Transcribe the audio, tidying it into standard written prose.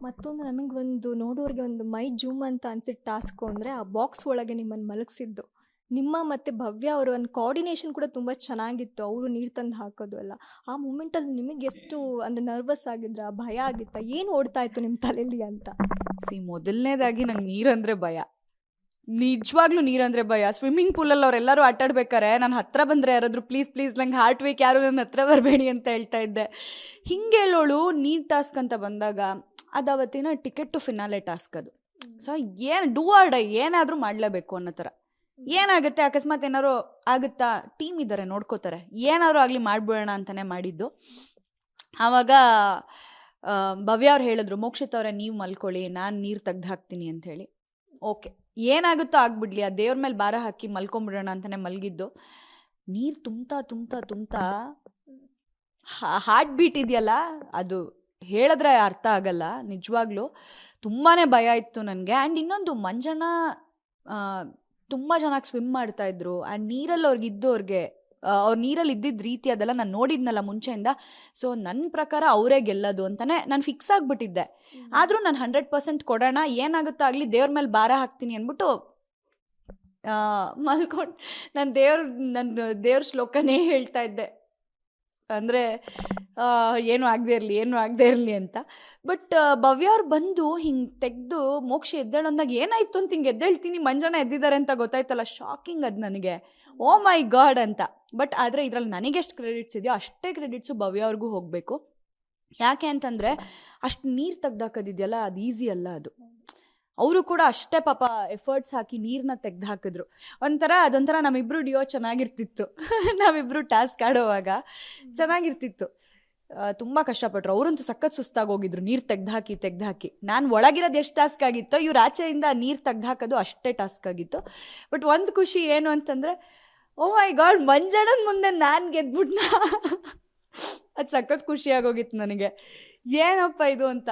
ಮತ್ತೊಂದು ನಮಗೆ ಒಂದು ನೋಡೋರಿಗೆ ಒಂದು ಮೈ ಜೂಮ್ ಅಂತ ಅನ್ಸಿದ ಟಾಸ್ಕು ಅಂದರೆ ಆ ಬಾಕ್ಸ್ ಒಳಗೆ ನಿಮ್ಮನ್ನು ಮಲಗಿಸಿದ್ದು. ನಿಮ್ಮ ಮತ್ತು ಭವ್ಯ ಅವರ ಒಂದು ಕೋಆರ್ಡಿನೇಷನ್ ಕೂಡ ತುಂಬ ಚೆನ್ನಾಗಿತ್ತು. ಅವರು ನೀರು ತಂದು ಹಾಕೋದು ಎಲ್ಲ. ಆ ಮೂಮೆಂಟಲ್ಲಿ ನಿಮಗೆ ಎಷ್ಟು ಅಂದರೆ ನರ್ವಸ್ ಆಗಿದ್ರಾ, ಭಯ ಆಗಿತ್ತಾ, ಏನು ಓಡ್ತಾ ಇತ್ತು ನಿಮ್ಮ ತಲೆಯಲ್ಲಿ ಅಂತ? ಮೊದಲನೇದಾಗಿ ನಂಗೆ ನೀರಂದರೆ ಭಯ, ನಿಜವಾಗ್ಲೂ ನೀರಂದರೆ ಭಯ. ಸ್ವಿಮ್ಮಿಂಗ್ ಪೂಲಲ್ಲಿ ಅವರೆಲ್ಲರೂ ಆಟಾಡ್ಬೇಕಾರೆ ನಾನು ಹತ್ರ ಬಂದರೆ ಯಾರಾದರೂ ಪ್ಲೀಸ್ ಪ್ಲೀಸ್ ನಂಗೆ ಹಾರ್ಟ್ ವೀಕ್, ಯಾರು ನನ್ನ ಹತ್ರ ಬರಬೇಡಿ ಅಂತ ಹೇಳ್ತಾ ಇದ್ದೆ. ಹಿಂಗೆ ಹೇಳೋಳು ನೀರು ಟಾಸ್ಕ್ ಅಂತ ಬಂದಾಗ ಅದು ಅವತ್ತಿನ ಟಿಕೆಟ್ ಟು ಫಿನಾಲೆ ಟಾಸ್ಕ್ ಅದು. ಸೊ ಏನು ಡೂ ಆರ್ ಡೈ, ಏನಾದರೂ ಮಾಡಲೇಬೇಕು ಅನ್ನೋ ಥರ. ಏನಾಗುತ್ತೆ ಅಕಸ್ಮಾತ್ ಏನಾದ್ರು ಆಗುತ್ತಾ, ಟೀಮ್ ಇದ್ದಾರೆ ನೋಡ್ಕೋತಾರೆ, ಏನಾದ್ರು ಆಗಲಿ ಮಾಡ್ಬಿಡೋಣ ಅಂತಲೇ ಮಾಡಿದ್ದು. ಆವಾಗ ಭವ್ಯ ಅವ್ರು ಹೇಳಿದ್ರು, ಮೋಕ್ಷಿತ್ ಅವರೇ ನೀವು ಮಲ್ಕೊಳ್ಳಿ, ನಾನು ನೀರು ತೆಗ್ದು ಹಾಕ್ತೀನಿ ಅಂಥೇಳಿ. ಓಕೆ, ಏನಾಗುತ್ತೋ ಆಗ್ಬಿಡ್ಲಿ, ಆ ದೇವ್ರ ಮೇಲೆ ಭಾರ ಹಾಕಿ ಮಲ್ಕೊಂಬಿಡೋಣ ಅಂತಲೇ ಮಲಗಿದ್ದು. ನೀರು ತುಂಬ್ತಾ ತುಂಬ್ತಾ ತುಂಬ್ತಾ ಹಾರ್ಟ್ ಬೀಟ್ ಇದೆಯಲ್ಲ, ಅದು ಹೇಳಿದ್ರೆ ಅರ್ಥ ಆಗಲ್ಲ. ನಿಜವಾಗ್ಲೂ ತುಂಬಾ ಭಯ ಇತ್ತು ನನಗೆ. ಆ್ಯಂಡ್ ಇನ್ನೊಂದು, ಮಂಜಣ್ಣ ತುಂಬ ಚೆನ್ನಾಗಿ ಸ್ವಿಮ್ ಮಾಡ್ತಾಯಿದ್ರು. ಆ್ಯಂಡ್ ನೀರಲ್ಲಿ ಅವ್ರಿಗೆ ಅವ್ರು ನೀರಲ್ಲಿ ಇದ್ದಿದ್ದ ರೀತಿ ಅದೆಲ್ಲ ನಾನು ನೋಡಿದ್ನಲ್ಲ ಮುಂಚೆಯಿಂದ. ಸೊ ನನ್ನ ಪ್ರಕಾರ ಅವರೇ ಗೆಲ್ಲೋದು ಅಂತಲೇ ನಾನು ಫಿಕ್ಸ್ ಆಗಿಬಿಟ್ಟಿದ್ದೆ. ಆದರೂ ನಾನು 100% ಕೊಡೋಣ, ಏನಾಗುತ್ತೋ ಆಗಲಿ, ದೇವ್ರ ಮೇಲೆ ಭಾರ ಹಾಕ್ತೀನಿ ಅಂದ್ಬಿಟ್ಟು ಮಲ್ಕೊಂಡು ನನ್ನ ದೇವ್ರ ಶ್ಲೋಕನೇ ಹೇಳ್ತಾ ಇದ್ದೆ. ಅಂದರೆ ಏನೂ ಆಗದೆ ಇರಲಿ ಅಂತ. ಬಟ್ ಭವ್ಯ ಅವ್ರು ಬಂದು ಹಿಂಗೆ ತೆಗೆದು ಮೋಕ್ಷ ಎದ್ದೇಳು ಅಂದಾಗ ಏನಾಯಿತು ಅಂತ ಹಿಂಗೆ ಎದ್ದೇಳ್ತೀನಿ, ಮಂಜಣ್ಣ ಎದ್ದಿದ್ದಾರೆ ಅಂತ ಗೊತ್ತಾಯ್ತಲ್ಲ, ಶಾಕಿಂಗ್ ಅದು ನನಗೆ. ಓ ಮೈ ಗಾಡ್ ಅಂತ. ಬಟ್ ಆದರೆ ಇದರಲ್ಲಿ ನನಗೆಷ್ಟು ಕ್ರೆಡಿಟ್ಸ್ ಇದೆಯೋ ಅಷ್ಟೇ ಕ್ರೆಡಿಟ್ಸು ಭವ್ಯ ಅವ್ರಿಗೂ ಹೋಗಬೇಕು. ಯಾಕೆ ಅಂತಂದರೆ ಅಷ್ಟು ನೀರು ತೆಗ್ದಾಕೋದಿದೆಯಲ್ಲ, ಅದು ಈಸಿ ಅಲ್ಲ. ಅದು ಅವರು ಕೂಡ ಅಷ್ಟೇ ಪಾಪ ಎಫರ್ಟ್ಸ್ ಹಾಕಿ ನೀರನ್ನ ತೆಗ್ದು ಹಾಕಿದ್ರು. ಅದೊಂಥರ ನಮ್ಮಿಬ್ರು ಡಿಯೋ ಚೆನ್ನಾಗಿರ್ತಿತ್ತು. ನಾವಿಬ್ಬರು ಟಾಸ್ಕ್ ಆಡೋವಾಗ ಚೆನ್ನಾಗಿರ್ತಿತ್ತು. ತುಂಬ ಕಷ್ಟಪಟ್ಟರು. ಅವರಂತೂ ಸಖತ್ ಸುಸ್ತಾಗಿ ಹೋಗಿದ್ರು ನೀರು ತೆಗ್ದು ಹಾಕಿ. ನಾನು ಒಳಗಿರೋದು ಎಷ್ಟು ಟಾಸ್ಕ್ ಆಗಿತ್ತೋ, ಇವ್ರು ಆಚೆಯಿಂದ ನೀರು ತೆಗ್ದು ಹಾಕೋದು ಅಷ್ಟೇ ಟಾಸ್ಕ್ ಆಗಿತ್ತು. ಬಟ್ ಒಂದು ಖುಷಿ ಏನು ಅಂತಂದರೆ, ಓ ಮೈ ಗಾಡ್, ಮಂಜಣ್ಣನ ಮುಂದೆ ನಾನು ಗೆದ್ಬಿಟ್ನಾ. ಅದು ಸಖತ್ ಖುಷಿಯಾಗೋಗಿತ್ತು ನನಗೆ. ಏನಪ್ಪ ಇದು ಅಂತ.